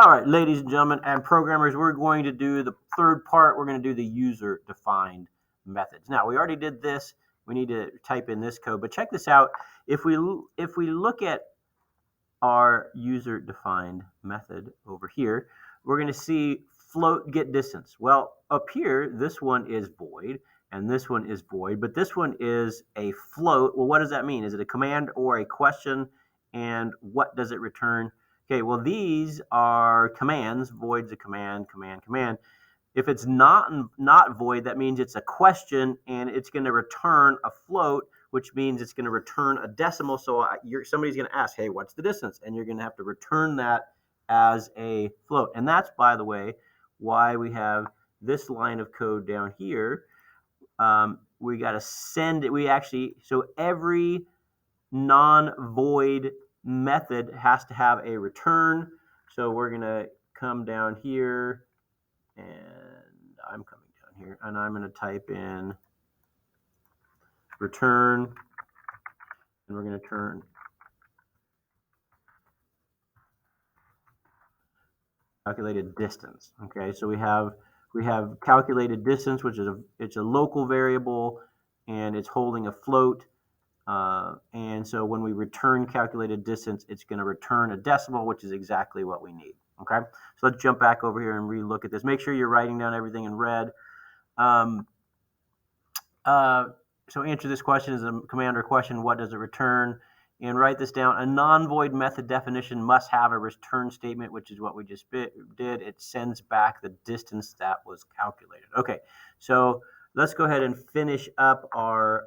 All right, ladies and gentlemen and programmers, we're going to do the third part. We're going to do the user-defined methods. Now, we already did this. We need to type in this code, but check this out. If we look at our user-defined method over here, we're going to see float get distance. Well, up here, this one is void, and this one is void, but this one is a float. Well, what does that mean? Is it a command or a question? And what does it return? Okay, well, these are commands. Void's a command, command, command. If it's not void, that means it's a question, and it's going to return a float, which means it's going to return a decimal. So somebody's going to ask, hey, what's the distance? And you're going to have to return that as a float. And that's, by the way, why we have this line of code down here. We got to send it. So every non-void method has to have a return. So we're going to come down here, and I'm coming down here, and I'm going to type in return, and we're going to turn calculated distance. Okay, so we have calculated distance, which is it's a local variable, and it's holding a float. And so when we return calculated distance, it's going to return a decimal, which is exactly what we need. Okay, so let's jump back over here and re-look at this. Make sure you're writing down everything in red. So answer this question as a command or question. What does it return? And write this down. A non-void method definition must have a return statement, which is what we just did. It sends back the distance that was calculated. Okay, so let's go ahead and finish up our.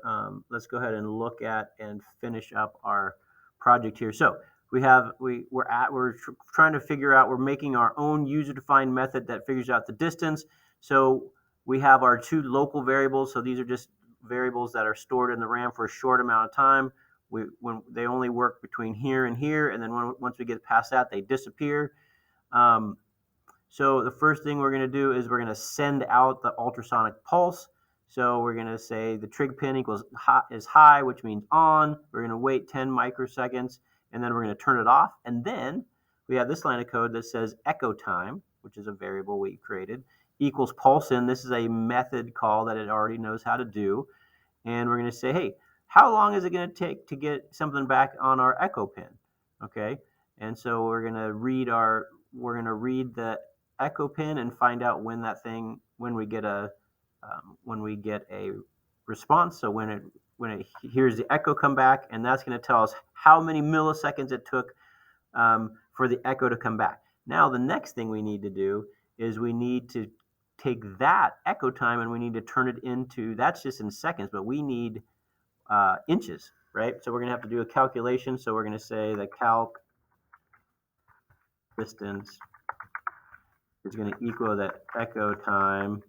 Let's go ahead and look at and finish up our project here. So we're trying to figure out. We're making our own user-defined method that figures out the distance. So we have our two local variables. So these are just variables that are stored in the RAM for a short amount of time. When they only work between here and here, and then once we get past that, they disappear. So the first thing we're going to do is we're going to send out the ultrasonic pulse. So we're going to say the trig pin is high, which means on. We're going to wait 10 microseconds, and then we're going to turn it off. And then we have this line of code that says echo time, which is a variable we created, equals pulse in. This is a method call that it already knows how to do. And we're going to say, hey, how long is it going to take to get something back on our echo pin? Okay, and so we're going to read the echo pin and find out when we get a response. So when it hears the echo come back, and that's going to tell us how many milliseconds it took for the echo to come back. Now the next thing we need to do is we need to take that echo time and we need to turn it into, that's just in seconds, but we need inches, right? So we're going to have to do a calculation. So we're going to say the calc distance is going to equal the echo time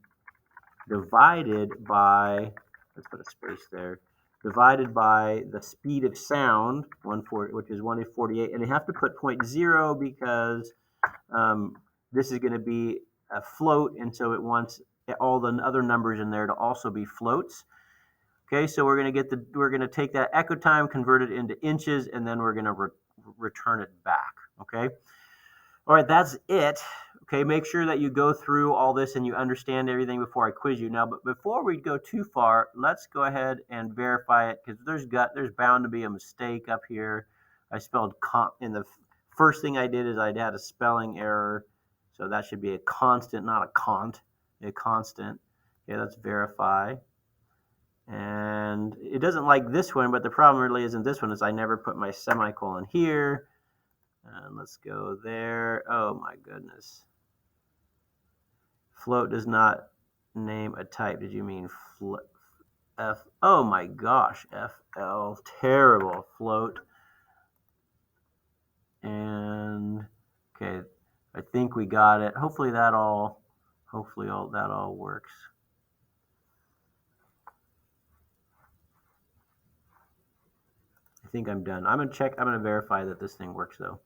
divided by, let's put a space there, divided by the speed of sound, which is 1/48, and you have to put 0.0 because this is going to be a float, and so it wants all the other numbers in there to also be floats. Okay, so we're going to take that echo time, convert it into inches, and then we're going to return it back. Okay. All right, that's it. Okay, make sure that you go through all this and you understand everything before I quiz you. Now, but before we go too far, let's go ahead and verify it because there's bound to be a mistake up here. I spelled in the first thing I did is I had a spelling error, so that should be a constant, not a cont, a constant. Okay, let's verify. And it doesn't like this one, but the problem really isn't this one, is I never put my semicolon here. And let's go there. Oh my goodness. Float does not name a type. Did you mean F? Oh my gosh, FL. Terrible. Float. And okay, I think we got it. Hopefully that all works. I think I'm done. I'm gonna verify that this thing works though.